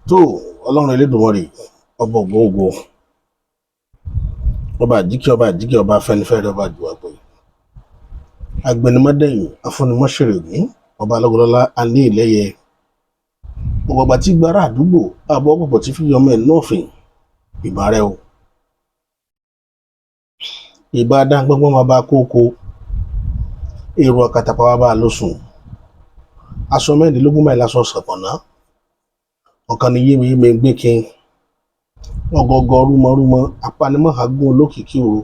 tó ọlọ́run Elédùmarè ọba ògbóògbò ọba àjíkẹ́ ọba afẹ́nifẹ́re ọba àjùwàgbé agbẹnimọ́dẹ̀yìn afúnimọ́ṣẹ̀rẹ̀gùn ọba alágọlọ́lá alẹ́ ìlẹ́yẹ ọgbàgbà tí gbára àdúgbò àbọ̀ ọ̀pọ̀pọ̀ tí fi yọmọ ẹ̀ náà fìn ìbá rẹ o ìbá dá gbọ́ngbọ́n máa bá kókó èrò ọ̀kàtàpá wa bá a lóṣùn aṣọ mẹ́rìndínlógún báyìí lásán ṣàpọ̀nà ọ̀kan ni yémi gbé kin ọgọgọ rúmọrúmọ apanimọ̀hágún olókìkí òru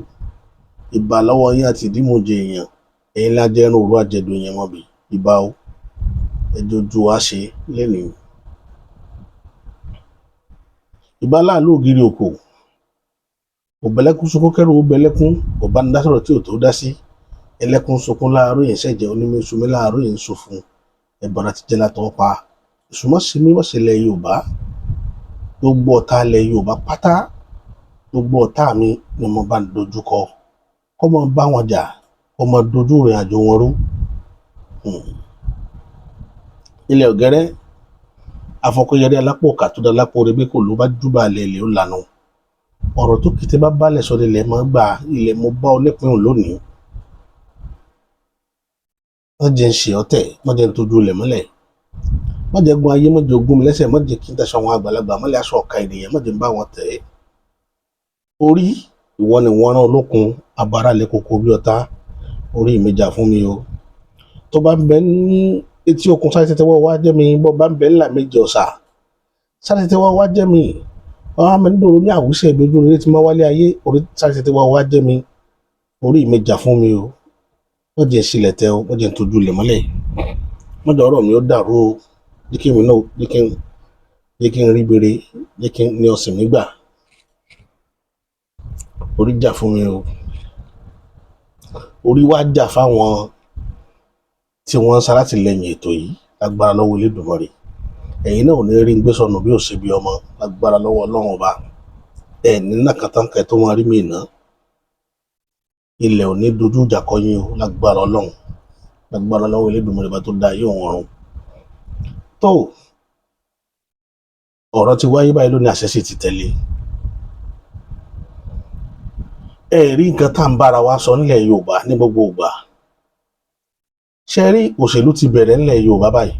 ìbà lọ́wọ́ yín àti ìdímọ̀jẹ èèyàn ẹ̀yin lájẹ́ ẹran òru àjẹdùn èèyàn mọ́bì ìbà o ẹjọ́ ojú wa ṣe lẹ́nìí ìbà láàlú ògiri òkò òbẹ̀lẹ́kún sunkún kẹ́rù òbẹ̀lẹ́kún ọ̀bánidásọ̀rọ̀ tí ò tó dá sí ẹlẹ́kún sunkún láàárọ̀ yẹn ṣẹ̀jẹ̀ onímọ̀ọ́sùnmí láàárọ̀ yẹn sọ fún ẹ̀bọ̀rà ti jẹ́ látọ̀ pa ìsúnmọ́símí mọ̀sílẹ̀ Yorùbá gbogbo ọ̀tá ilẹ̀ Yorùbá pátá gbogbo ọ̀tá mi ni mo bá dojú kọ kọ́ mọ bá wọn jà kọ́ mọ dojú ìrìn àjò wọn rú ilẹ̀ ọ̀gẹ́rẹ́ afọkọyẹrẹ alápò kàtúndà lápò rẹbí kò ló bá júbà ilẹ̀ ó lànà ọ̀rọ̀ tó kété bá balẹ̀ sọ ilẹ̀ mọ́ gbà ilẹ̀ mo bá ọlẹ́pìn lónìí wọ́n jẹ́ ń ṣe ọ̀tẹ̀ wọ́n jẹ́ ń tójú ilẹ̀ mọ́lẹ̀ wọ́n jẹ́ gun ayé mọ́jẹ́ ogún mi lẹ́sẹ̀ mọ́jẹ́ kí n taṣọ àwọn àgbàlagbà mọ́lẹ̀ aṣọ ọ̀ka ènìyàn mọ́jẹ́ ń bá wọn tẹ̀ ẹ́ orí ìwọ ni wọ́n rán olókun abara lè koko bí ọ̀tá orí mi jà fún mi o tó bá ń bẹ ní etí okun sáré tẹ́tẹ́ wá jẹ́ mi bọ́ bá ń bẹ ńlá méjì ọ̀sà sáré tẹ́tẹ́ wá jẹ́ mi ọ̀hún àmì nídòrò ní àwùsẹ̀ ìdójú rere tí máa wálé ayé orí sáré tẹ́tẹ́ wá jẹ́ mi orí mi jà fún mi o wọ́n jẹ́ sílẹ̀ tẹ́ o wọ́n jẹ́ ń tójú ilẹ̀ mọ́lẹ̀ wọ́n jẹ́ ọ̀rọ̀ mi ó dàrú o jẹ́ kí mi náà jẹ́ kí n rí bere jẹ́ kí n ní ọ̀sìn mi gbà orí jà fún mi o orí wá jà fáwọn tí wọ́n ń ṣalátìlẹ́yìn ètò yìí lágbára lọ́wọ́ Elédùmarè ẹ̀yin náà ò ní rí ń gbé sọnù bí ò ṣe bí ọmọ lágbára lọ́wọ́ Ọlọ́run ọba ẹ̀ ní nàkàtàǹkà tó máa rí mi ìná ilẹ̀ ò ní dojú ìjà kọ yín o lágbára Ọlọ́run lágbára lọ́wọ́ Elédùmarè bá tó dá ayé òun ọ̀run tó ọ̀rọ̀ ti wáyé báyìí lónìí àṣẹ sì ti tẹ̀lé rí nǹkan tá à ń bára wa sọ nílẹ̀ Yorùbá ní gbogbo ìgbà ṣe rí òṣèlú ti bẹ̀rẹ̀ nílẹ̀ Yorùbá báyìí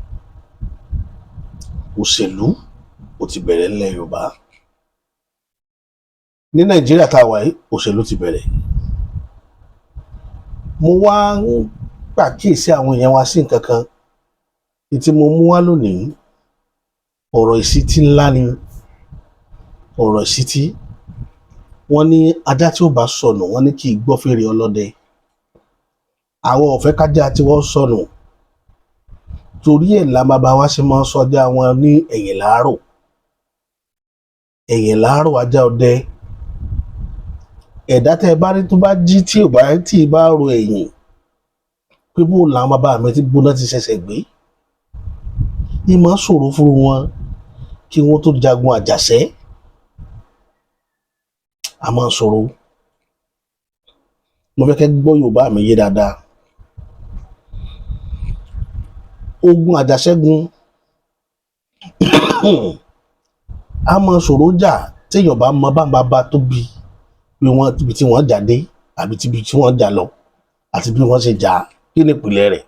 òṣèlú ò ti bẹ̀rẹ̀ nílẹ̀ Yorùbá ní Nàìjíríà tá a wà yìí òṣèlú ti bẹ̀rẹ̀ mo wá ń pàkíyèsí àwọn èèyàn wa sí nǹkan kan tí mo mú wá lónìí ọ̀rọ̀ ìṣítí ńlá ni ọ̀rọ̀ ìṣítí wọ́n ní ajá tí ó bá sọnù wọ́n ní kí í gbọ́ fèrè ọlọ́dẹ àwọn ọ̀fẹ́ kájá tí wọ́n sọnù torí ẹ̀ la bàbá wa ṣe máa ń sọjá wọn ní ẹ̀yìn láàárọ̀ ajá ọdẹ ẹ̀dá tẹ́ ẹ bá rí tó bá jí tí ì bá ro ẹ̀yìn pé bó làwọn bàbá mi ti gbóná ti ṣẹ̀ṣẹ̀ gbé ìmọ̀ ṣòro fún wọn kí wọ́n tó jagun àjàṣẹ́ a máa ń sọ̀rọ̀ mo fẹ́ kẹ́ gbọ́ Yorùbá mi yé dáadáa ogun àjàṣẹ́gun a máa ń sọ̀rọ̀ jà téèyàn bá mọ bá tó bí ibi tí wọ́n jà dé àbí ibi tí wọ́n jà lọ àti bí wọ́n ṣe jà kí ni ìpìlẹ̀ rẹ̀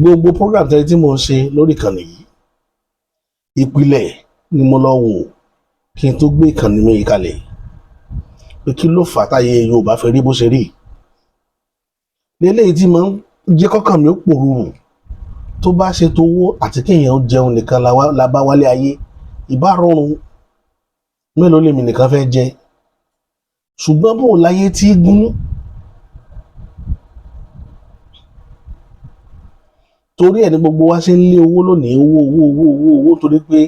gbogbo program tẹ́lẹ̀ tí mo ń ṣe lórí ìkànnì yìí ìpìlẹ̀ ni mo lọ wò kí n tó gbé ìkànnì mi kalẹ̀ pé kí ló fà á táyé Yorùbá fẹ́ rí bó ṣe rí lélẹ́yìí tí máa ń jẹ́ kọ́kàn mi ó pòrúurù tó bá ṣe tówó àti kéèyàn jẹun nìkan la bá wálé ayé ìbá rọrùn mélòó lèmi nìkan fẹ́ jẹ ṣùgbọ́n bò láyé tí gún torí ẹ̀ ní gbogbo wa ṣe ń lé owó lónìí owó torí pé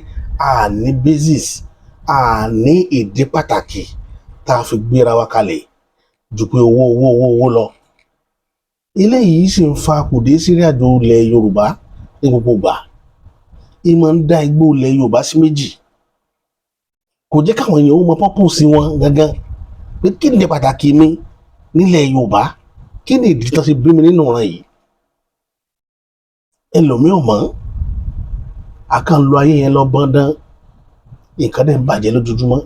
a ní basis a ní ìdí pàtàkì tá a fi gbéra wa kalẹ̀ ju pé owó lọ eléyìí sì ń fa kùdé sírìn àjò ilẹ̀ Yorùbá ní gbogbo ìgbà ìmọ̀ ń dá igbó ilẹ̀ Yorùbá sí méjì kò jẹ́ káwọn èèyàn ó mọ purpose wọn gangan pé kí ni pàtàkì mi nílẹ̀ Yorùbá kí ni ìdí tó ṣe bí mi nínú ọ̀ràn yìí ẹlòmíì ò mọ̀ àkànlò ayé yẹn lọ bọ́ndán nǹkan dẹ̀ ń bàjẹ́ lójoojúmọ́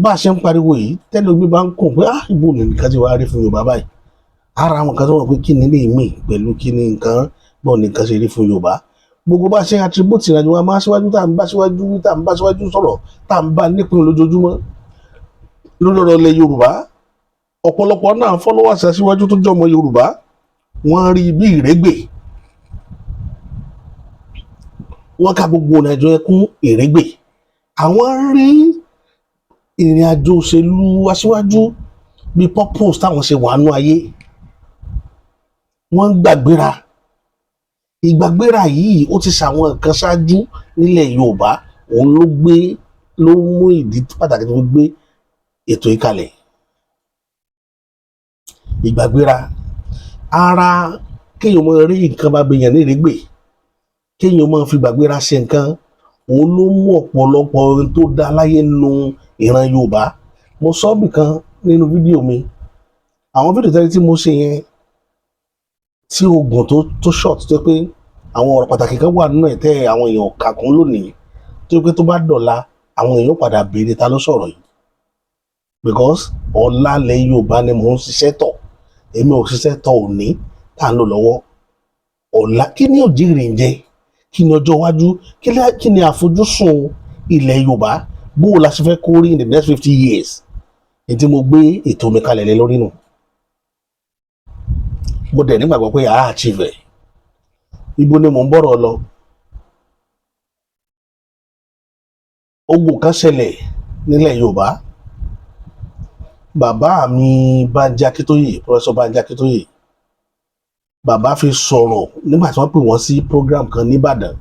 bá a ṣe ń pariwo yìí tẹ́lẹ̀ omi bá ń kùn pé ibo ni nǹkan ti wá rí fún Yorùbá báyìí ara àwọn kan tó wọ̀ pé kí ni lè mí pẹ̀lú kí ni nǹkan bọ̀ nìkan ṣe rí fún Yorùbá gbogbo bá ṣe attribute ìrìnàjò wa máa ṣíwájú tá à ń bá ṣíwájú sọ̀rọ̀ tá à ń bá nípìn lójoojúmọ́ lórí ọ̀rọ̀ ilẹ̀ Yorùbá ọ̀pọ̀lọpọ̀ náà followers aṣíwájú tó jọmọ Yorùbá wọ́n rí bí ìrégbè wọ́n ká gbogbo ìrìnàjò ẹkún ìrégbè àwọn rí ìrìnàjò òṣèlú aṣíwájú bí purpose táwọn ṣe wà nú ayé wọ́n ń gbàgbéra ìgbàgbéra yìí ó ti ṣàwọn nǹkan ṣáájú nílẹ̀ Yorùbá òun ló mú ìdí pàtàkì tó gbé ètò ìkàlẹ̀ ìgbàgbéra ara kéèyàn máa rí nǹkan bá gbèyàn ní ìrégbè kéèyàn máa fi gbàgbéra ṣe nǹkan òun ló mú ọ̀pọ̀lọpọ̀ ohun tó dá láyé nu ìran Yorùbá mo sọ bìkan nínú fídíò mi àwọn fídíò tẹ́lẹ̀ tí mo ṣe yẹn tí oògùn tó short tó pé àwọn ọ̀rọ̀ pàtàkì kan wà nínú ẹ̀ tẹ́ àwọn èèyàn kà kún lónìí tó pé tó bá dọ̀la àwọn èèyàn padà béèrè ta ló sọ̀rọ̀ yìí because ọ̀la lẹ̀ Yorùbá ni mò ń ṣiṣẹ́ tọ̀ èmi ò ṣiṣẹ́ tọ̀ òní tá à ń lò lọ́wọ́ ọ̀la kí ni òjìrì ń jẹ kí ni ọjọ́ iwájú kí ni àfojúsùn ilẹ̀ Yorùbá bó o la ṣe fẹ́ kó rí in the next 50 years ètí mo gbé ètò mi kalẹ̀ lé lórí nù mo dẹ̀ nígbàgbọ́ pé àá achieve ẹ̀ ibo ni mò ń bọ̀rọ̀ lọ ogun kan ṣẹlẹ̀ nílẹ̀ Yorùbá bàbá mi Bánjí Akíntóyè Professor Bánjí Akíntóyè bàbá fi sọ̀rọ̀ nígbà tí wọ́n pè wọ́n sí program kan nìbàdàn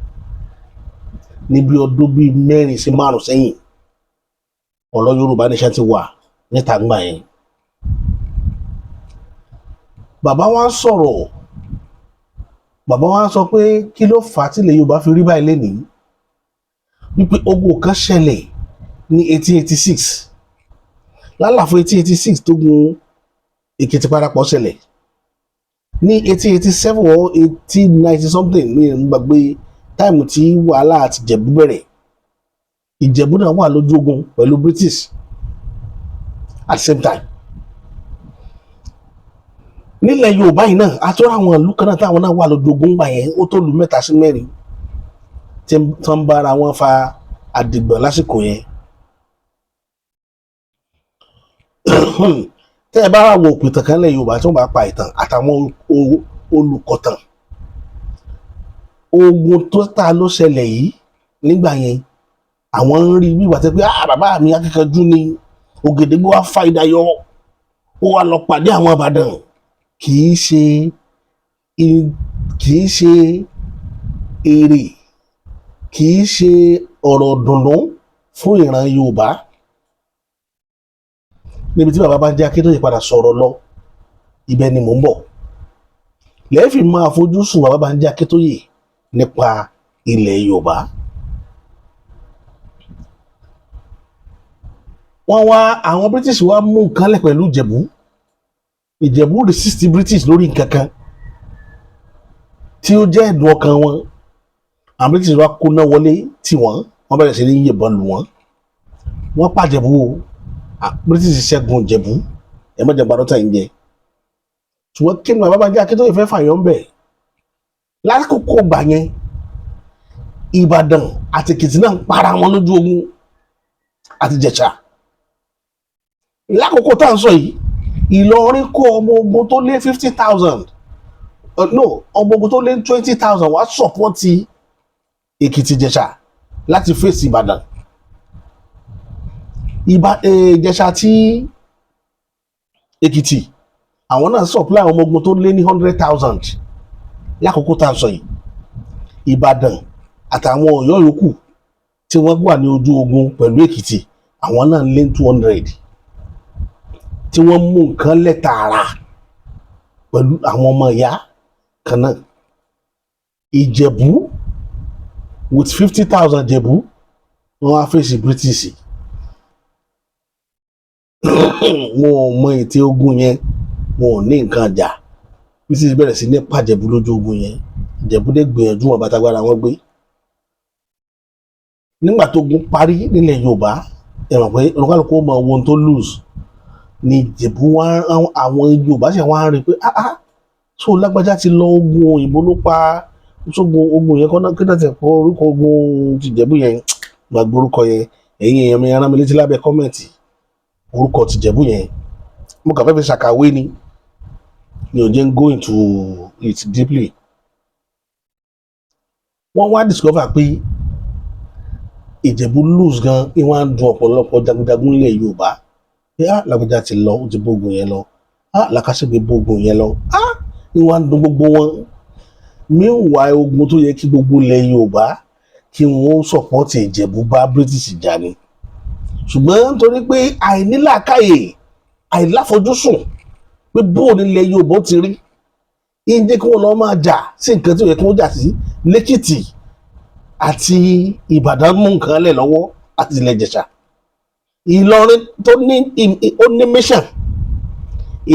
níbi ọdún bíi 4 sí 5 sẹ́yìn ọ̀rọ̀ Yorùbá Nation ti wà níta gbà yẹn bàbá wa sọ̀rọ̀ bàbá wa sọ pé kí ló fà á tí ilẹ̀ Yorùbá fi rí báyìí lénìí wípé ogun kan ṣẹlẹ̀ ní 1886 lálàfo 1886 tógun Èkìtì parapọ̀ ṣẹlẹ̀ ní 1887 or 1890 something ní gbàgbé táìmù tí wàhálà àti Ìjẹ̀bú bẹ̀rẹ̀ Ìjẹ̀bú náà wà lójú ogun pẹ̀lú British at the same time nílẹ̀ Yorùbá yìí náà àtúrò àwọn ìlú kan náà táwọn náà wà lójú ogun gbà yẹn ó tó lu 3 sí 4 tí wọ́n ń bára wọn fa àdìgbọ̀n lásìkò yẹn tẹ́ ẹ bá wà wo òpìtàn kan lẹ̀ Yorùbá tí wọ́n bá pa ìtàn àtàwọn olùkọ̀tàn ogun tó ta ló ṣẹlẹ̀ yìí nígbà yẹn àwọn ń rí wíwà tẹ́ pé bàbá mi akíkanjú ni Ògèdèngbé wá fa idà yọ ó wá lọ pàdé àwọn Ìbàdàn kì í ṣe èrè kì í ṣe ọ̀rọ̀ dùnnú fún ìran Yorùbá níbi tí bàbá Bánjí Akíntóyè padà sọ̀rọ̀ lọ ibẹ̀ ni mò ń bọ̀ lẹ́ẹ̀fì máa fojú sùn bàbá Bánjí Akíntóyè nípa ilẹ̀ Yorùbá wọ́n wá àwọn British wá mú nǹkan lẹ̀ pẹ̀lú Ìjẹ̀bú resist British lórí nǹkan kan tí ó jẹ́ ẹ̀dùn ọkàn wọn àwọn British wá kóná wọlé tí wọ́n bẹ̀rẹ̀ sí ní yìnbọn lù wọ́n pàjẹ̀bú o British ṣẹ́gun Ìjẹ̀bú ẹ má jẹ́ gbàdọ́tà yín jẹ ṣùgbọ́n kí ni bàbá Bánjí Akíntóyè fẹ́ fàyọ́ ń bẹ̀ lákòókò gbà yẹn Ìbàdàn àti Èkìtì náà ń para wọn lójú ogun àti Ìjẹ̀ṣà lákòókò tá à ń sọ yìí Ìlọrin kó ọmọ ogun tó lé 50,000 ọmọ ogun tó lé 20,000 wá sọ̀pọ́tì Èkìtì Ìjẹ̀ṣà láti fèsì Ìbàdàn Ìjẹ̀ṣà tí Èkìtì àwọn náà supply ọmọ ogun tó lé ní 100,000 lákòókò tá à ń sọ yìí Ìbàdàn àtàwọn Ọ̀yọ́ yòókù tí wọ́n wà ní ojú ogun pẹ̀lú Èkìtì àwọn náà lé 200 tí wọ́n mú nǹkan lẹ̀ tààrà pẹ̀lú àwọn ọmọ ìyá kan náà Ìjẹ̀bú with 50,000 Ìjẹ̀bú wọ́n wá fèsì British wọn ò mọ ète ogun yẹn wọn ò ní nǹkan jà British bẹ̀rẹ̀ sí ní pàjẹ̀bú lójú ogun yẹn Ìjẹ̀bú dé gbìyànjú wọn bàtàgbára wọn gbé nígbà tó gun parí nílẹ̀ Yorùbá ẹ mọ̀ pé olùkálùkù ó mọ ohun tó lose ní Ìjẹ̀bú àwọn Yorùbá ṣe wá ń rí i pé so lágbájá ti lọ ogun òyìnbó ló pa sógun ogun yẹn kọ́nà kí náà ti pọ̀ orúkọ ogun ti Ìjẹ̀bú yẹn gbàgbé orúkọ yẹn ẹ̀yin èèyàn mi rán mi létí lábẹ́ kọ́mẹ̀ntì orúkọ ti Ìjẹ̀bú yẹn mo kàn fẹ́ fi ṣàkàwé ni mi ò jẹ́ ń go into it deeply. Wọ́n wá discover pé Ìjẹ̀bú lose gan ìwọ̀n á dùn ọ̀pọ̀lọpọ̀ jagunjagun ilẹ̀ Yorùbá pé lágbájá ti lọ ó ti bógun yẹn lọ Làkàṣègbè bógun yẹn lọ ìwọ̀n á dùn gbogbo wọn. Meanwhile ogun tó yẹ kí gbogbo ilẹ̀ Yorùbá kí wọ́n support Ìjẹ̀bú bá British jà ni ṣùgbọ́n nítorí pé àìnílàákàyè àìláfojúsùn pé bóun nílẹ̀ Yorùbá ti rí ìjẹ́ kí wọ́n lọ máa jà sí nǹkan tí ó yẹ kí wọ́n jà sí lẹ́kìtì àti Ìbàdàn mú nǹkan lẹ̀ lọ́wọ́ àti ilẹ̀ Ìjẹ̀ṣà. Ìlọrin tó ní mission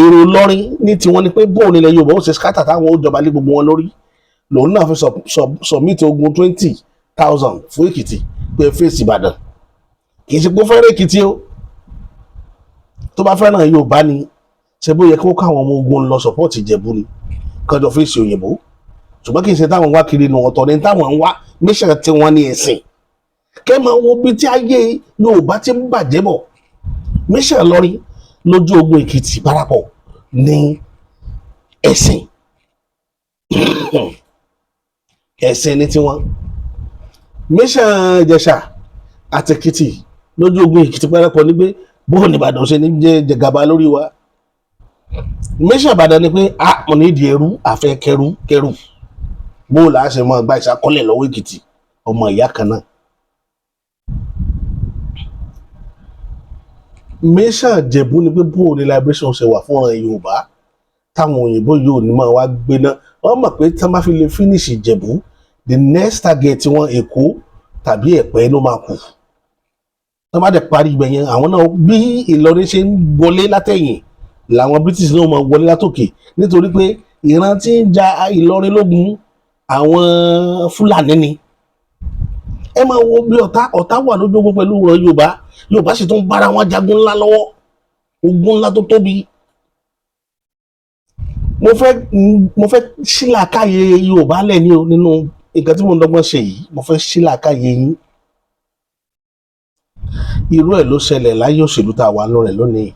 èrò Ìlọrin ní tiwọn ni pé bóun nílẹ̀ Yorùbá ó ṣe scatter táwọn ó jọba lé gbogbo wọn lórí lòun náà fi submit ogun 20,000 fún Èkìtì pé fèsì Ìbàdàn kì í ṣe pé ó fẹ́ràn Èkìtì o tó bá fẹ́ràn Yorùbá ni ṣe bó yẹ kí ó káwọn ọmọ ogun lọ support Ìjẹ̀bú ni kọjọ fèsì òyìnbó ṣùgbọ́n kì í ṣe táwọn wá kiri nù ọ̀tọ̀ ní táwọn ń wá mission tí wọ́n ní ẹ̀sìn kẹ́ máa wo bí tí ayé Yorùbá ti ń bàjẹ́ bọ̀ mission Ìlọrin lójú ogun Èkìtì parapọ̀ ní ẹ̀sìn ẹ̀sìn ní tiwọn mission Ìjẹ̀ṣà àti Èkìtì lójú ogun Èkìtì parapọ̀ ní pé bóun ní Ìbàdàn ṣe ní jẹ gàba lórí wa mission Ìbàdàn ni pé mo ní ìdí ẹrú àfẹ́ kẹrù bó la ṣe mọ gba ìṣàkọlẹ̀ lọ́wọ́ Èkìtì ọmọ ìyá kan náà. mission Ìjẹ̀bú ni pé bó ní liberation ṣe wà fún ọ̀ràn Yorùbá táwọn òyìnbó yóò ní máa wá gbéná wọ́n mọ̀ pé tí wọ́n bá fi lè finish Ìjẹ̀bú the next target wọn Èkó tàbí Ẹ̀pẹ́ ló máa kù. tí wọ́n bá dẹ̀ parí ibẹ̀ yẹn àwọn náà bí Ìlọrin ṣe ń wọlé látẹ̀yìn làwọn British náà máa wọlé látòkè nítorí pé ìran tí ń ja Ìlọrin lógun àwọn Fúlàní ni. Ẹ máa wo bí ọ̀tá wà lójú ogun pẹ̀lú ọ̀rọ̀ Yorùbá sì tún bára wọn jagun ńlá lọ́wọ́ ogun ńlá tó tóbi. mo fẹ́ ṣílàkàyè Yorùbá lẹ̀ ní o nínú nǹkan tí mo ń dọ́gbọ́n ṣe yìí mo fẹ́ ṣílàkàyè yín. Irú ẹ̀ ló ṣẹlẹ̀ láyé òṣèlú tá a wà lọ́rẹ̀ lónìí.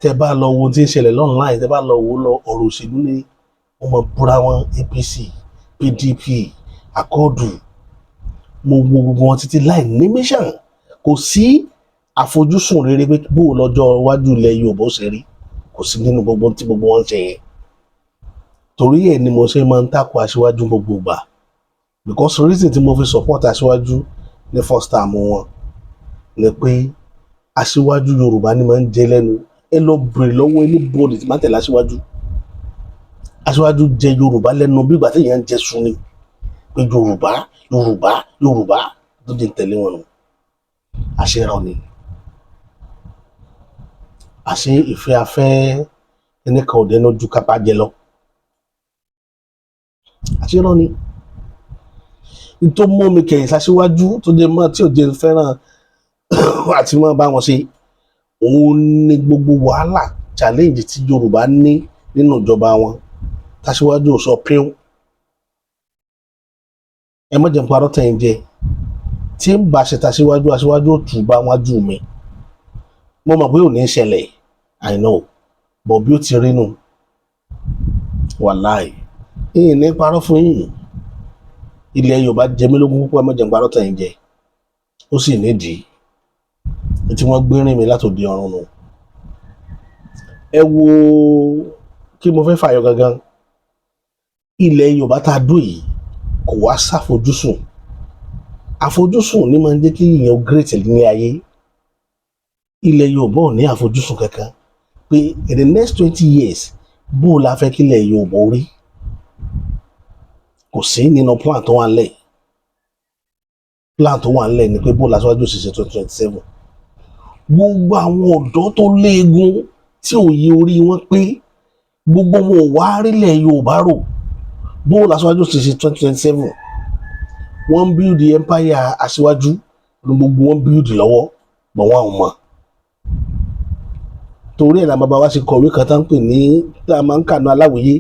Tẹ́ bá lọ wo tí ń ṣẹlẹ̀ online tẹ́ bá lọ wo ọ̀rọ̀ òṣèlú ni wọ́n mọ búra wọn APC PDP Akọ́ọ̀dù mo wo gbogbo wọn títí láì ní mission kò sí àfojúsùn rere pé bó lọ́jọ́ iwájú ilẹ̀ Yorùbá ó ṣe rí kò sí nínú gbogbo tí gbogbo wọn ń ṣe yẹn. Torí ẹ̀ ni mo ṣe máa ń takò Aṣíwájú gbogbo ìgbà because reason tí mo fi support Aṣíwájú ní first term wọn ni pé Aṣíwájú Yorùbá ni máa ń jẹ lẹ́nu ẹ lọ bèrè lọ́wọ́ anybody tí máa tẹ̀lé Aṣíwájú. Aṣíwájú jẹ Yorùbá lẹ́nu bí ìgbà tí èèyàn ń jẹ sun ni pé Yorùbá tó jẹ́ tẹ̀lé wọn nù. Àṣírọ́ ni àṣé ìfẹ́ afẹ́ ẹnìkan òde náà ju kápá jẹ lọ. Àṣírọ́ ni tó mú mi kẹ̀yìn s'Aṣíwájú tó jẹ́ mọ́ tí ò jẹ́ fẹ́ràn àti mọ́ bá wọn ṣe òun ni gbogbo wàhálà challenge tí Yorùbá ní nínú ìjọba wọn t'Aṣíwájú ò sọ pín. Ẹ má jẹ́ n parọ́ tẹ̀yìn jẹ tí ń bá ṣe t'Aṣíwájú Aṣíwájú ò tù bá wọn jù mí mo mọ̀ pé ò ní ṣẹlẹ̀ I know but bí ó ti rí nù wàláì ìyìn ní parọ́ fún yìnyín ilẹ̀ Yorùbá jẹ mí lógún púpọ̀ ẹ má jẹ́ n parọ́ tẹ̀yìn jẹ ó sì nídìí tí wọ́n gbé rìn mí látòdì ọ̀run nù. Ẹ wo kí mo fẹ́ fàyọ gangan ilẹ̀ Yorùbá tá a dùn yìí kò wá ṣàfojúsùn àfojúsùn ní máa ń jẹ́ kí èèyàn great ní ayé. Ilẹ̀ Yorùbá ò ní àfojúsùn kankan pé in the next 20 years bó la fẹ́ kí ilẹ̀ Yorùbá orí kò sí nínú plan tó wà nílẹ̀. Plan tó wà nílẹ̀ ni pé bó la Aṣíwájú ṣe 2027 gbogbo àwọn ọ̀dọ́ tó léegun tí òye orí wọn pé gbogbo wọn ò wá rílẹ̀ Yorùbá rò bó la Aṣíwájú ṣe 2027 wọ́n ń build empire Aṣíwájú ní gbogbo wọn build lọ́wọ́ bọ̀ wọn ò mọ̀ torí ẹ̀ la bàbá wa ṣe kọ̀wé kan tá ń pè ní tá a máa ń kànú Aláwìyé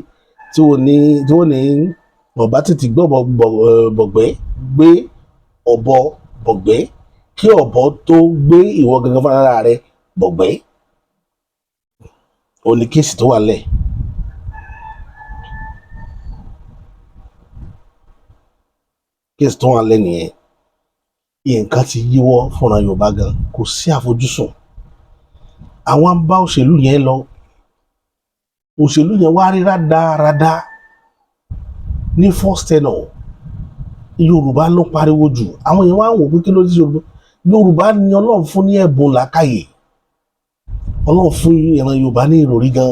tí wọ́n ní ọ̀bá tètè gbọ́ bọ̀gbẹ́ gbé ọ̀bọ bọ̀gbẹ́ kí ọ̀bọ tó gbé ìwọ gangan fúnra rẹ̀ bọ̀gbẹ́ ó ní kéèsì tó wà lẹ̀. kéèsì tó wà lẹ̀ nìyẹn nǹkan ti yíwọ́ fúnra Yorùbá gan kò sí àfojúsùn àwọn bá òṣèlú yẹn lọ òṣèlú yẹn wá rí rádaràda ní first tenure Yorùbá ló pariwo jù àwọn yẹn wá ń wò pé kí ló dé Yorùbá ni Ọlọ́run fún ní ẹ̀bùn làákàyè Ọlọ́run fún ìran Yorùbá ní ìròrí gan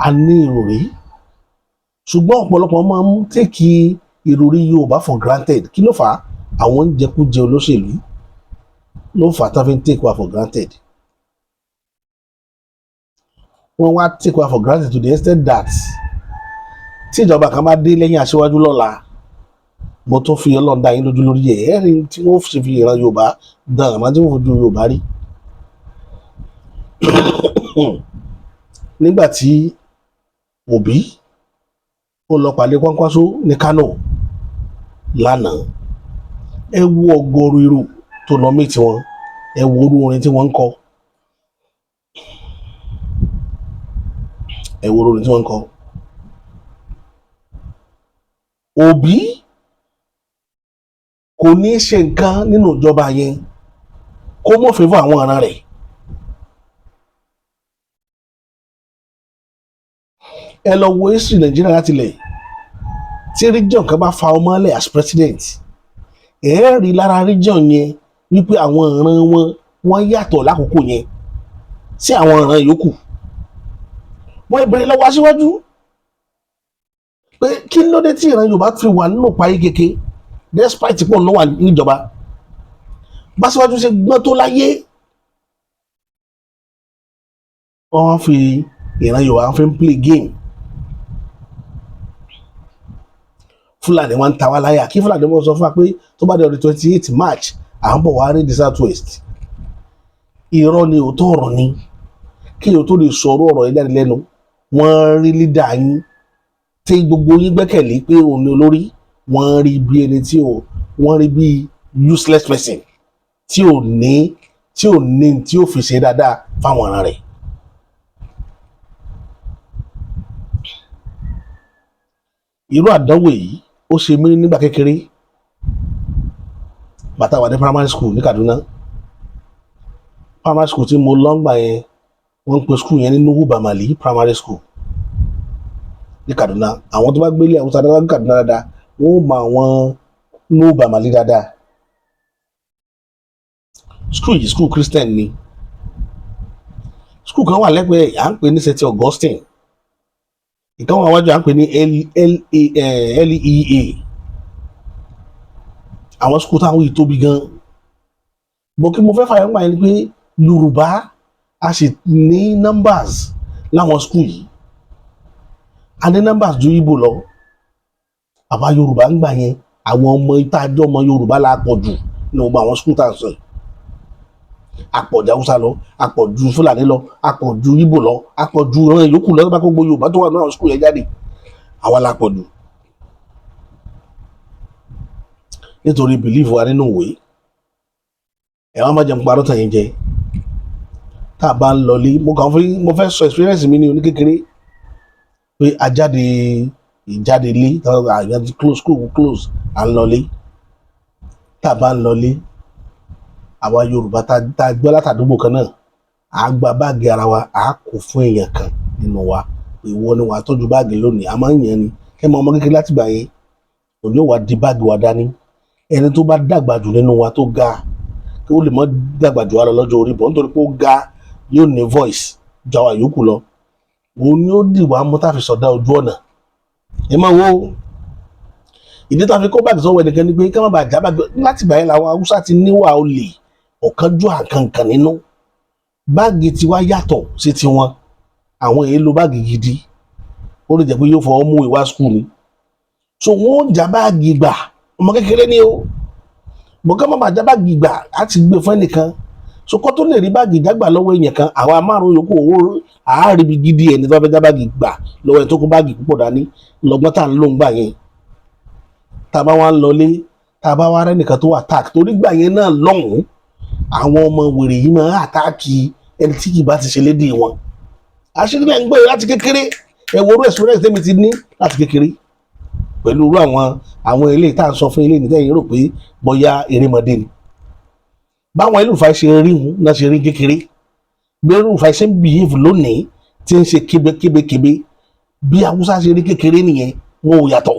a ní ìròrí ṣùgbọ́n ọ̀pọ̀lọpọ̀ máa ń tèkì ìròrí Yorùbá for granted kí ló fà á àwọn jẹkújẹ olóṣèlú ló fà á tá fi ń take wa for granted wọ́n wá take wa for granted to the extent that tí ìjọba kan bá dé lẹ́yìn Aṣíwájú lọ́la mo tún fi Ọlọ́run dá yín lójú lórí ẹ̀ ẹ̀rí tí wọ́n ṣe fi ìran Yorùbá dán àmọ́ tí wọ́n fojú Yorùbá rí nígbà tí Òbí ó lọ pàdé Kwankwaso ní Kánò lánàá ẹ wo ọgọ́rùn èrò tó lọ mí tiwọn ẹ wo orú orin tí wọ́n ń kọ ẹ wo orú orin tí wọ́n ń kọ Òbí kò ní ṣe nǹkan nínú ìjọba yẹn kó mọ̀ fẹ́ fún àwọn ọ̀ràn rẹ̀ ẹ lọ wo history Nàìjíríà láti lẹ̀ tí region kan bá fa ọmọ lẹ̀ as president ẹ rí lára region yẹn wípé àwọn ọ̀ràn wọn yàtọ̀ lákòókò yẹn sí àwọn ọ̀ràn yòókù wọ́n ìbẹ̀rẹ̀ lọ́wọ́ Aṣíwájú pé kí ló dé tí ìran Yorùbá fi wà nínú parí kéke despite pọ̀ náà wà níjọba báṣíwájú ṣe gbọ́n tó láyé wọ́n fi ìran Yorùbá fi ń play game Fúlàní wọn ń ta wá láyà kí Fúlàní wọn sọ fún wa pé tó bá di ọdún 28 March à ń bọ̀ wá rí the South West irọ́ ni òótọ́ ọ̀rọ̀ ni kí o tó lè sọ̀rọ̀ ọ̀rọ̀ yẹn jáde lẹ́nu wọ́n rí lídà yín tí gbogbo yín gbẹ́kẹ̀lé pé òun ni olórí wọ́n rí bí ẹni wọ́n rí bí useless person tí ò fi ṣe dáadáa fáwọn ọ̀ràn rẹ̀. irú àdánwò yìí ó ṣe mí nígbà kékeré bàtà wà ní primary school ní Kaduna primary school tí mo lọ ń gbà yẹn wọ́n ń pe school yẹn ní Nuhu Bamali primary school ní Kaduna àwọn tó bá gbélé Haúsá dáadáa ní Kaduna dáadáa wọ́n mọ àwọn Nuhu Bamali dáadáa school yìí school Christian ni school kan wà lẹ́gbẹ̀ẹ́ à ń pè ní St. Augustine ìkan wà wájú à ń pè ní LEA àwọn school táwọn yìí tóbi gan bọ́ kí mo fẹ́ fàyọ̀ nípa yẹn ni pé Yorùbá a sì ní numbers láwọn school yìí a ní numbers ju Ìgbò lọ àwa Yorùbá ń gbà yẹn àwọn ọmọ ìtajọ́ ọmọ Yorùbá la pọ̀ jù ní gbogbo àwọn school tá à ń sọ yìí àpọ̀jù Haúsá lọ àpọ̀jù Fúlàní lọ àpọ̀jù Ìgbò lọ àpọ̀jù ìran ìyókù lọ bá gbogbo Yorùbá tó wà náà school yẹn jáde àwa la pọ̀jù nítorí belief wa nínú ìwé ẹ wá má jẹun parọ́ tàn yín jẹ tá a bá ń lọlé mo fẹ́ sọ experience mi ní oníkékeré pé ìjáde lé àyànjú close à ń lọlé tá a bá ń lọlé àwa Yorùbá tá a gbọ́ látàdúgbò kan náà à gba báàgì ara wa à kó fún èèyàn kan nínú wa ìwọ ni wàá tọ́jú báàgì lónìí a máa ń yàn ni kẹ́ mọ ọmọ kékeré láti gbà yẹn òní ò wá di báàgì wa dání ẹni tó bá dàgbà jù nínú wa tó ga kí ó lè mọ dàgbà jù wa lọ lọ́jọ́ orí bọ̀ nítorí pé ó ga yóò ní voice ju àwa yòókù lọ òun ni ó dì wá mú tá a fi sọdá ojú ọ̀nà ẹ máa wo ìdí tá a fi kó báàgì sọ́wọ́ ẹnìkan ni pé ká má bàa já báàgì láti gbà yẹn làwọn Haúsá ti níwà olè ọ̀kánjú àkànkàn nínú báàgì tiwa yàtọ̀ sí tiwọn àwọn èyí lo báàgì gidi ó lè jẹ́ pé yóò fọwọ́ mú ìwá skul ni so wọ́n já báàgì gbà ọmọ kékeré ni o bọ̀gá má bàjá báàgì gbà á ti gbé fún ẹnìkan sọkọ́ tó lè rí báàgì jágbà lọ́wọ́ èèyàn kan àwa márùn yòókù owó àáríbi gidi ẹni tó bá fẹ́ já báàgì gbà lọ́wọ́ ẹni tó kó báàgì púpọ̀ dání lọ́gbọ́n tá à ń lò ń gbà yẹn tá a bá wá ń lọlé tá a bá wá rẹ́nìkan tó attack torí gbà yẹn náà lọ́hùn-ún àwọn ọmọ wèrè yìí máa àtáàkì ẹni tí kì bá ti ṣe lédè wọn àṣírí náà ń gbé láti kékeré ẹ̀wọ̀rú experience tẹ́mi ti ní láti kékeré pẹ̀lú irú àwọn eléyìí tá à ń sọ fún eléyìí nítẹ̀yìn rò pé bóyá erémọdé ni báwọn Elrufai ṣe rí wọn náà ṣe rí kékeré bí Elrufai ṣe ń behave lónìí tí ń ṣe kébékébé bí Haúsá ṣe rí kékeré nìyẹn wọn ò yàtọ̀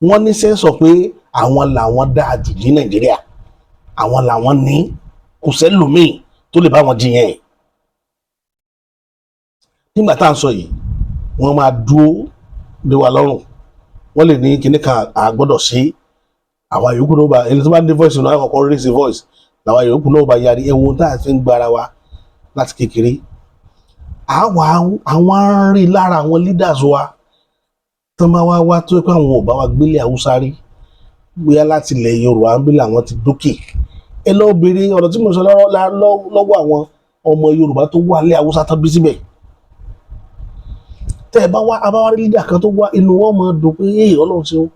wọ́n ní sẹ́ńsọ̀ pé àwọn làwọn dáa jù ní Nàìjíríà àwọn làwọn ní kò sẹ́lòmíì tó lè bá wọn jiyàn ẹ̀ nígbà tá à ń sọ yìí wọ́n máa dúró lé wa lọ́rùn wọ́n lè ní kinní kan àgbọ́dọ̀ ṣe àwa yòókù náà bá ẹni tó bá ní voice náà kọ́kọ́ raise voice làwa yòókù náà bá yarí ẹ̀wọ̀n tá a fi ń gbára wa láti kékeré àwọn rí lára àwọn leaders wa tó máa wá tó pé àwọn ò bá wa gbélé Haúsá rí bóyá láti ilẹ̀ Yorùbá ń gbélé àwọn ti dókè ẹ lọ béèrè ọ̀rọ̀ tí mo sọ lọ́wọ́ àwọn ọmọ Yorùbá tó wà lé Haúsá tó bí síbẹ̀ tẹ́ ẹ bá wá abáwárí leader kan tó wá inú wọn máa dùn pé Ọlọ́run ṣeun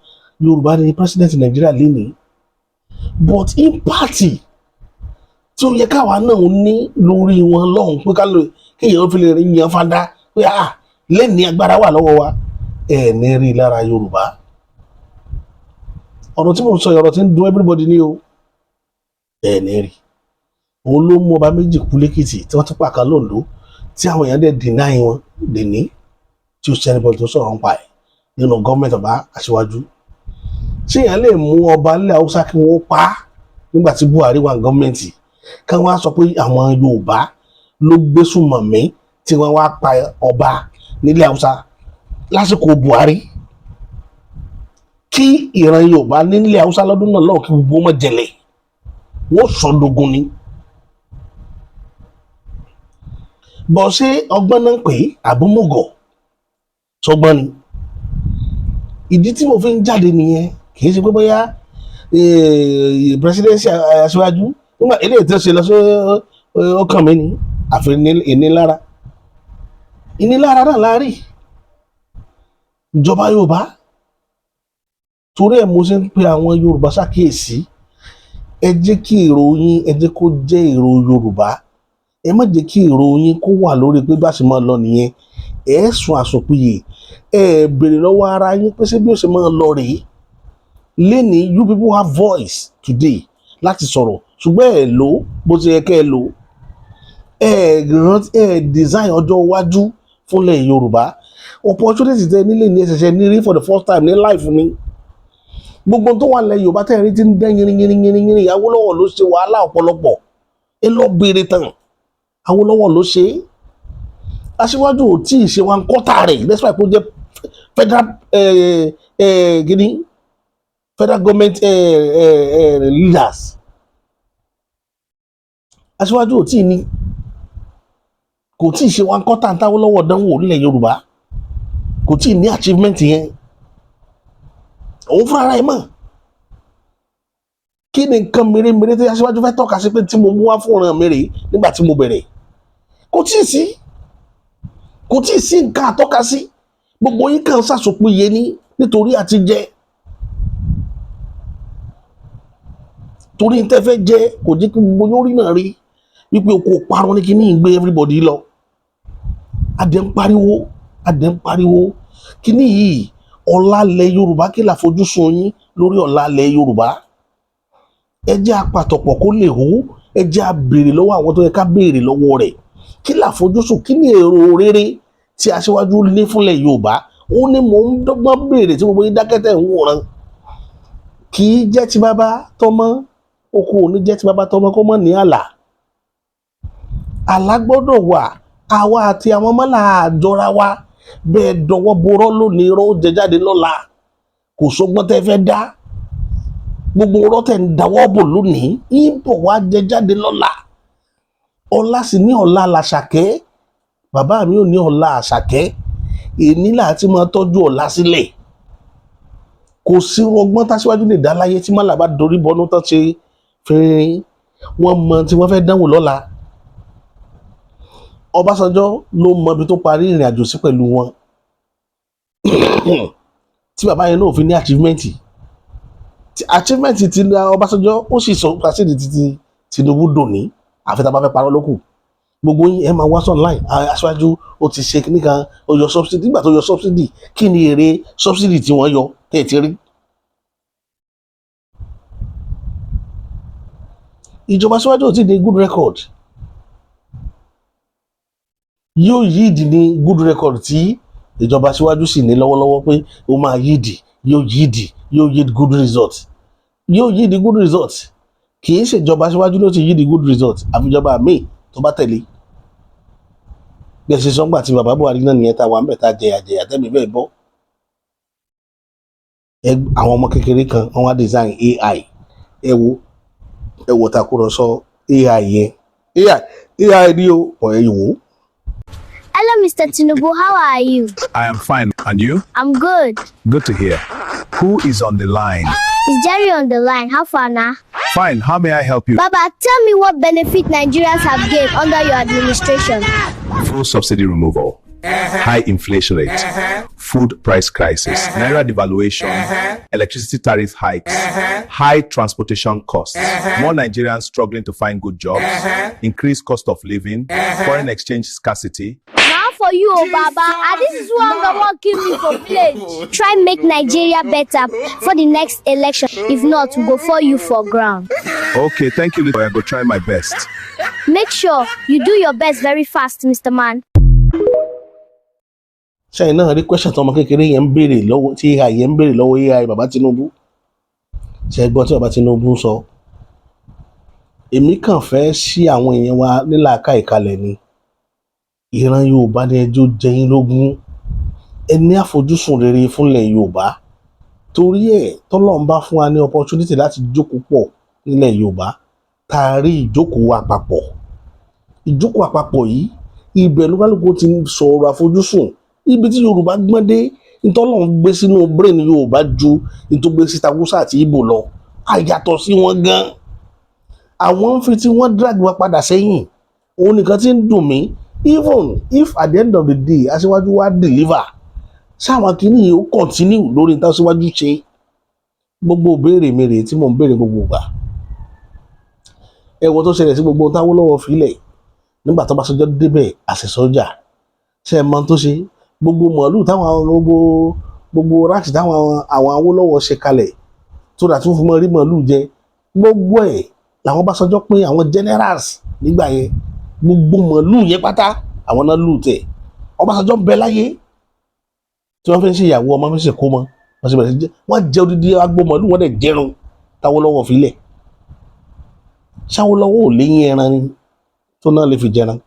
Yorùbá ni president Nàìjíríà lénìí but impact tí ó yẹ káwa náà ní lórí wọn lọ́hùn pé kéèyàn fi lè rí yan fada pé lẹ́ni agbára wà lọ́wọ́ wa ẹ̀ ní rí lára Yorùbá ọ̀rọ̀ tí mo sọ ọ̀rọ̀ tí ń dùn everybody ní o ẹ̀ ní rí òun ló mú ọba méjì kú lẹ́kìtì tí wọ́n tún pàkà lóńdó tí àwọn èèyàn dẹ̀ deny wọn dèní tí ó sẹ́ni bọ́ọ̀lù tó sọ̀rọ̀ ń pa ẹ̀ nínú gọ́ọ̀mẹ̀ntì ọba Aṣíwájú ṣé èèyàn lè mú ọba nílẹ̀ Haúsá kí wọ́n pa á nígbà tí Buhari wà ní gọ́ọ̀mẹ̀ntì kí wọ́n á sọ pé àwọn Yorùbá ló gbé sùnmọ̀mí tí wọ́n wá pa ọba nílẹ̀ Haúsá lásìkò Buhari kí ìran Yorùbá nílẹ̀ Haúsá lọ́dún náà lọ́wọ́ kí gbogbo wọn jẹlẹ̀ wọ́n sọdógún ni bọ̀ ṣé ọgbọ́n náà ń pè é àbúmọ̀gọ̀ sọgbọ́n ni ìdí tí mo fi ń jáde nìyẹn kì í ṣe pé bóyá presidency Aṣíwájú nígbà eléyìí tó ṣe lọ sí ọkàn mi ni àfi ìnilára náà láàrí ìjọba Yorùbá torí ẹ̀ mo ṣe ń pe àwọn Yorùbá ṣàkíyèsí ẹ jẹ́ kí èrò yín ẹ jẹ́ kó jẹ́ èrò Yorùbá ẹ má jẹ́ kí èrò yín kó wà lórí pé bá ṣe máa lọ nìyẹn ẹ sùn àsopìyè ẹ béèrè lọ́wọ́ ara yín pé ṣé bí ó ṣe máa lọ rèé lẹ́ni you people have voice today láti sọ̀rọ̀ ṣùgbọ́n ẹ lò ó bó ti yẹ kẹ́ ẹ lò ó ẹ design ọjọ́ iwájú fúnlẹ̀ Yorùbá opportunity tẹ nílé ní ẹsẹ̀ṣẹ̀ ní rí for the first time ní life ni gbogbo tó wà lẹ̀ Yorùbá tẹ̀ rí ti ń dẹ́ yìnrìn Awólọ́wọ̀ ló ṣe wàhálà ọ̀pọ̀lọpọ̀ ẹ lọ béèrè tán Awólọ́wọ̀ ló ṣe é Aṣíwájú ò tí ì ṣe wọn kọ́tà rẹ̀ despite kó jẹ́ federal government leaders Aṣíwájú ò tí ì ní kò tí ì ṣe wọn kọ́tà ń Awólọ́wọ̀ dánwò nílẹ̀ Yorùbá kò tí ì ní achievement yẹn òun fúnra rẹ̀ mọ̀ kí ni nǹkan mèremère tí Aṣíwájú fẹ́ tọ́ka sí pé tí mo mú wá fún ọ̀ràn mi rèé nígbà tí mo bẹ̀rẹ̀ kò tí ì sí nǹkan àtọ́ka sí gbogbo yín kàn ṣàṣòpìyẹ ní nítorí àti jẹ torí n tẹ́ fẹ́ jẹ kò jẹ́ kí gbogbo yóò rí náà rí wípé oko parun ní kí ní ìgbé everybody lọ adẹ̀ ń pariwo kí ní yìí ọ̀làlẹ̀ Yorùbá kí là fojúsùn yín lórí ọ̀làlẹ̀ Yorùbá ẹ jẹ́ apàtọ̀pọ̀ kó lè hó ẹ jẹ́ abèrè lọ́wọ́ àwọn tó yẹ ká béèrè lọ́wọ́ rẹ̀ kí là fojúsùn kí ní èrò rere tí Aṣíwájú ní fúnlẹ̀ Yorùbá ó ní mò ń dọ́gbọ́n béèrè tí gbogbo yín dákẹ́tẹ̀ ń wòran kì í jẹ́ ti bàbá tọmọ oko ò ní jẹ́ ti bàbá tọmọ kó mọ̀ ní àlà gbọ́dọ̀ wà àwa àti àwọn mọ́là àjọra wa bẹ́ẹ̀ dọwọ́ borọ́ lónìí irọ́ jẹ jáde lọ́la kò sọgbọ́n tẹ́ fẹ́ dá gbogbo ọ̀rọ̀ tẹ̀ ń dáwọ́ bò lónìí ìbọ̀ wá jẹ jáde lọ́la ọ̀la sì ní ọ̀la làṣàkẹ́ bàbá mi ò ní ọ̀la àṣàkẹ́ èní láti máa tọ́jú ọ̀la sílẹ̀ kò sí ọgbọ́n tásíwájú lè dá láyé tí mọ́là bá dorí bọnú tán ṣe fínrín wọ́n mọ tí wọ́n fẹ́ dánwò lọ́la. Ọbásanjọ́ ló mọ ibi tó parí ìrìn àjò sí pẹ̀lú wọn tí bàbá yẹn náà fi ní achievement ti Ọbásanjọ́ ó sì sọ pàṣẹ títí Tinubu dòní àfi tá a bá fẹ́ parọ́ lókù. Gbogbo yín ẹ máa wá online aṣáájú ó ti ṣe kíní kan ó yọ subsidy nígbà tó yọ subsidy kí ni èrè subsidy tí wọ́n yọ tẹ̀ẹ̀tì rí. Ìjọba aṣáájú ò tí ì ní good record yóò yíìdì ní good record tí ìjọba aṣáájú sì ní lọ́wọ́lọ́wọ́ pé ó máa yíìdì yóò yíìdì good result yóò yíìdì good result kì í ṣèjọba aṣáájú ló ti yíìdì good result àfijọba míì tó bá tẹ̀lé. Bí ẹ ṣe sọ́ngbà tí bàbá Buhari náà nìyẹn tá wà ń bẹ̀ tá jẹ̀yà tẹ́mi bẹ́ẹ̀ bọ́. Àwọn ọmọ kékeré kan wọ́n wá design AI ẹ wo Tàkùrọ̀sọ AI yẹn AI ni o ọ̀rẹ́ ìwò. Hello, Mr. Tinubu. How are you? I am fine. And you? I'm good. Good to hear. Who is on the line? Is Jerry on the line? How far now? Fine. How may I help you? Baba, tell me what benefit Nigerians have gained under your administration. Full subsidy removal. High inflation rate, food price crisis, naira devaluation, electricity tariff hikes, high transportation costs, more Nigerians struggling to find good jobs, increased cost of living, foreign exchange scarcity. Now for you, Baba, and this is who I'm going to kill me for pledge. Try make Nigeria better for the next election. If not, we'll go for you for ground. Okay, thank you. I will try my best. Make sure you do your best very fast, Mr. Man. Ṣẹ́yìn náà rí question tí ọmọ kékeré yẹn ń béèrè lọ́wọ́ tí AI yẹn ń béèrè lọ́wọ́ AI bàbá Tinubu. Ṣé ẹ gbọ́ tí bàbá Tinubu sọ? Èmi kàn fẹ́ ṣí àwọn èèyàn wa nílàáká ìkalẹ̀ ni. Ìran Yorùbá ni ẹjọ́ jẹyìn lógún. Ẹ ní àfojúsùn rere fúnlẹ̀ Yorùbá. Torí ẹ̀ tọ́lọ́run bá fún wa ní opportunity láti jókòó pọ̀ nílẹ̀ Yorùbá. Tá a rí ìjókòó àpapọ̀. Ìjókòó àpapọ̀ yìí ibẹ̀ ló kálukú ti sọ̀rọ̀ àfojúsùn. Ibi tí Yorùbá gbọ́n dé ìtọ́lọ́run gbé sínú brain Yorùbá ju ìtògbé síta Hausa àti Igbo lọ àyàtọ̀ sí wọn gan. Àwọn ń fi tí wọ́n drag wa padà sẹ́yìn òun nìkan tí ń dùn mí even if at the end of the day aṣíwájú wa deliver sáwọn kìíní yìí ó continue lórí níta aṣíwájú ṣe gbogbo ìbéèrè mi rèé tí mò ń béèrè gbogbo ìgbà. Ẹ̀wọ̀n tó ṣẹlẹ̀ sí gbogbo táwọn lọ́wọ́ fílẹ̀ nígbà tó bá sọjọ́ débẹ̀ àṣẹ sọ́jà ṣe mọ tó ṣe gbogbo màálù táwọn gbogbo ráàtì táwọn àwọn Awólọ́wọ̀ ṣe kalẹ̀ tó dà tí wọ́n fi mọ rí màálù jẹ gbogbo ẹ̀ làwọn Ọbásanjọ́ pé àwọn generals nígbà yẹn gbogbo màálù yẹn pátá àwọn náà lù tẹ̀ Ọbásanjọ́ ń bẹ láyé tí wọ́n fi ń ṣe ìyàwó ọmọ fi ń ṣe kó mọ wọ́n ṣe bẹ̀rẹ̀ sí wọ́n jẹ odidi agbó màálù wọ́n dẹ̀ jẹrun táwọ́lọ́wọ́ filẹ̀ ṣáwọ́lọ́wọ́ ò léyìn ẹran ni tó náà lè fi jẹran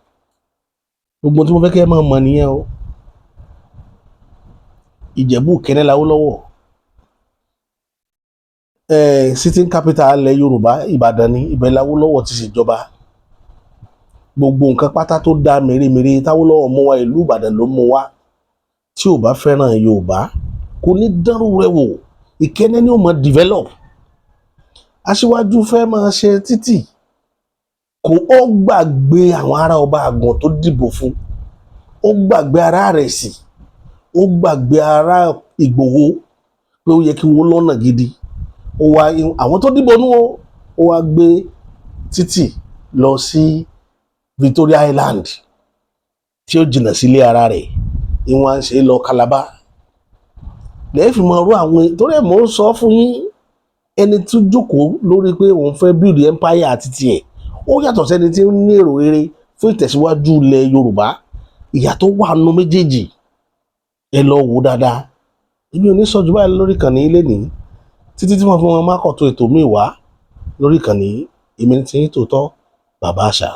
gbogbo tí mo fẹ́ kẹ́ ẹ máa mọ̀ nìyẹn o. Ìjẹ̀bú kẹ́nẹ́ l'Awólọ́wọ̀ sitting capital ilẹ̀ Yorùbá Ìbàdàn ni ibẹ̀ l'Awólọ́wọ̀ ti ṣèjọba gbogbo nǹkan pátá tó dá mèremère t'Awólọ́wọ̀ mú wá ìlú Ìbàdàn ló mú wá tí ò bá fẹ́ràn Yorùbá kò ní dánrù rẹ̀ wò Ìkẹ́nnẹ́ ni ó mọ̀ develop Aṣíwájú fẹ́ máa ṣe títì kò ó gbàgbé àwọn ará Ọba Àgàn tó dìbò fún ó gbàgbé ará rẹ̀ sí ó gbàgbé ará Ìgbòho pé ó yẹ kí wọ́n lọ́nà gidi ó wá àwọn tó dìbò nú ó wá gbé títì lọ sí Victoria Island tí ó jìnnà sílé ara rẹ̀ ìwọ̀n à ń ṣe lọ Calabar lẹ́yìn fi máa rú àwọn torí ẹ̀ mò ń sọ fún yín ẹni tó jókòó lórí pé òun fẹ́ build empire àti tiẹ̀ ó yàtọ̀ sẹ́ni tí ń ní èrò rere fún ìtẹ̀síwájú ilẹ̀ Yorùbá ìyàtọ̀ wà nù méjèèjì ẹ lọ wò dáadáa èmi ò ní sọ jù báyìí lórí ìkànnì ilé ní títí tí wọ́n fi wọn máa kọ̀ tó ètò míì wá lórí ìkànnì èmi ní ti ń tòótọ́ Bàbá Àṣà.